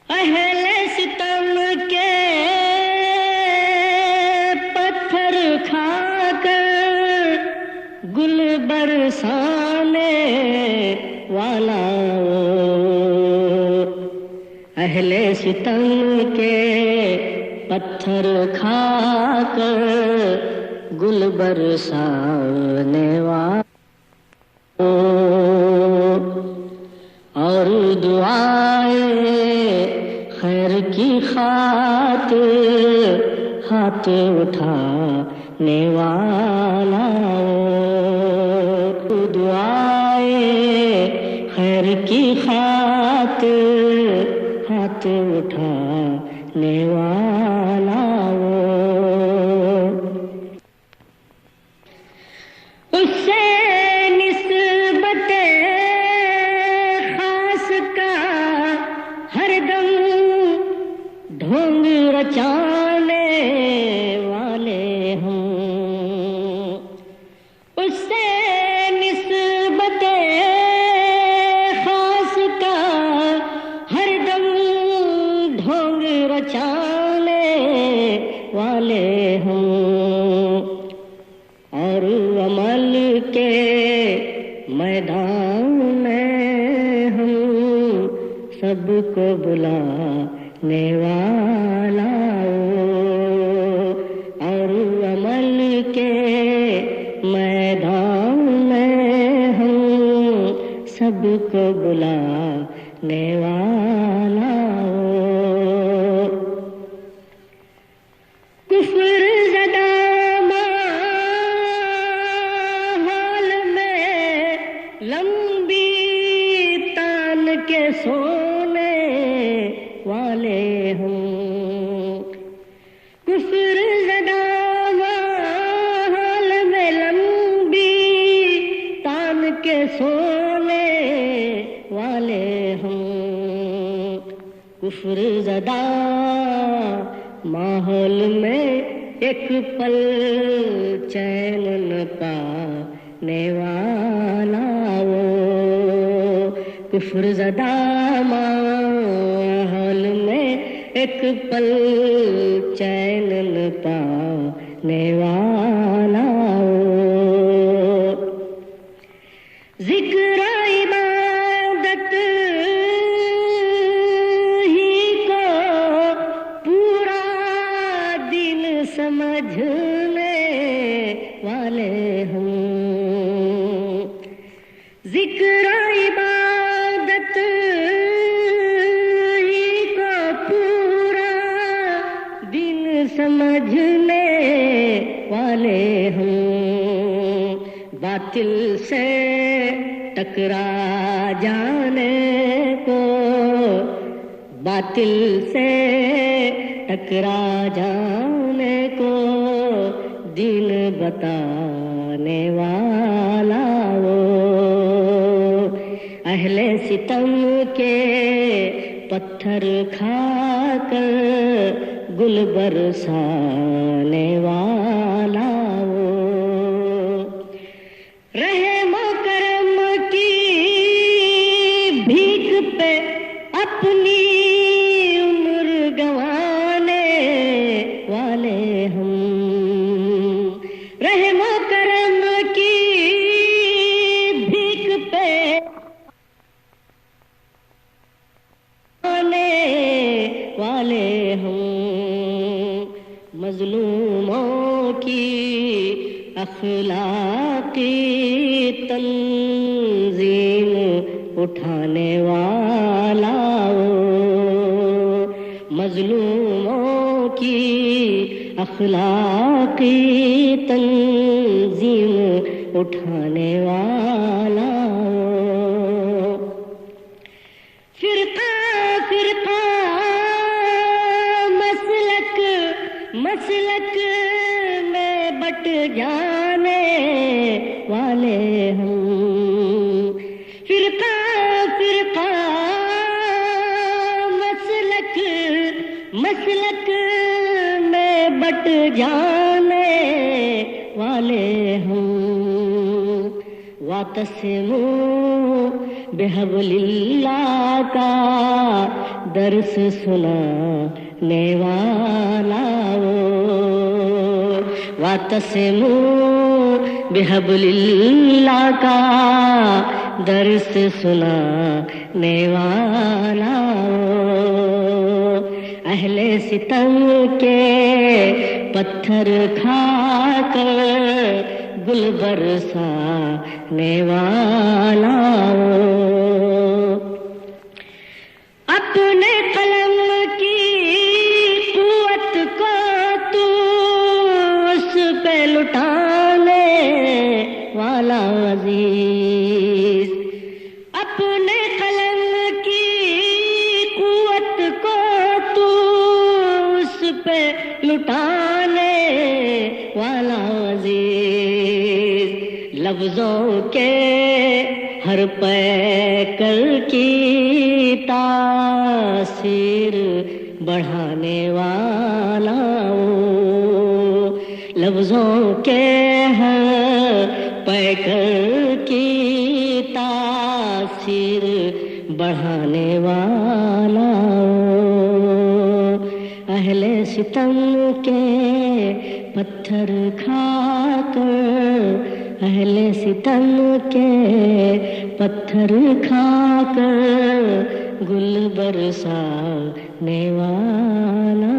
اہل ستم کے پتھر کھا کر گل برسانے والا اہل ستم کے پتھر کھا کر گل برسانے والا اور دعائیں خیر کی خاطر ہاتھ اٹھانے والا دعائیں خیر کی خاطر ہاتھ اٹھانے والا اس سے نسبت خاص کا ہر دم ڈھونگ رچانے والے ہوں اس سے نسبت خاص کا ہر دم ڈھونگ رچانے والے ہوں اور عمل کے میدان میں ہم سب کو بلانے والا اور عمل کے میدان میں ہم سب کو بلانے والا کفر زدہ لمبی تان کے سونے والے ہوں کفر زدہ حال میں لمبی تان کے سونے والے ہوں کفر زدہ ماحول میں ایک پل چین نہ پانے والا کفر زدہ ماحول میں ایک پل چین نہ پانے والا ذکر عبادت ہی کو پورا دن سمجھنے والے ہوں ذکر عبادت ہی کو پورا دن سمجھنے والے ہوں باطل سے ٹکرا جانے کو باطل سے ٹکرا جانے کو دین بتانے والا اہل ستم کے پتھر کھا کر گل برسانے والا رحم و کرم کی بھیک پہ اپنی عمر گنوانے والے ہم رحم و کرم کی بھیک پہ والے ہوں مظلوموں کی اخلاقی تنظیم اٹھانے والا مظلوموں کی اخلاقی تنظیم اٹھانے والا فرقہ فرقہ مسلک میں بٹ جانے والے ہوں فرقہ فرقہ مسلک میں بٹ جانے والے ہوں واعتصموا بحبل اللہ کا درس سنانے والا وہ، واعتصموا بحبل اللہ کا درس سنانے والا وہ، اہل ستم کے پتھر کھا کر گل برسانے والا وہ، اپنے قلم کی قوت کو تو اس پہ لٹانے والا عزیز، اپنے قلم کی قوت کو تو اس پہ لٹانے والا عزیز، لفظوں کے ہر پیکر کی تاثیر بڑھانے والا وہ، لفظوں کے ہر پیکر کی تاثیر بڑھانے والا وہ، اہل ستم کے پتھر کھا کر، اہل ستم کے پتھر کھا کر گل برسانے والا۔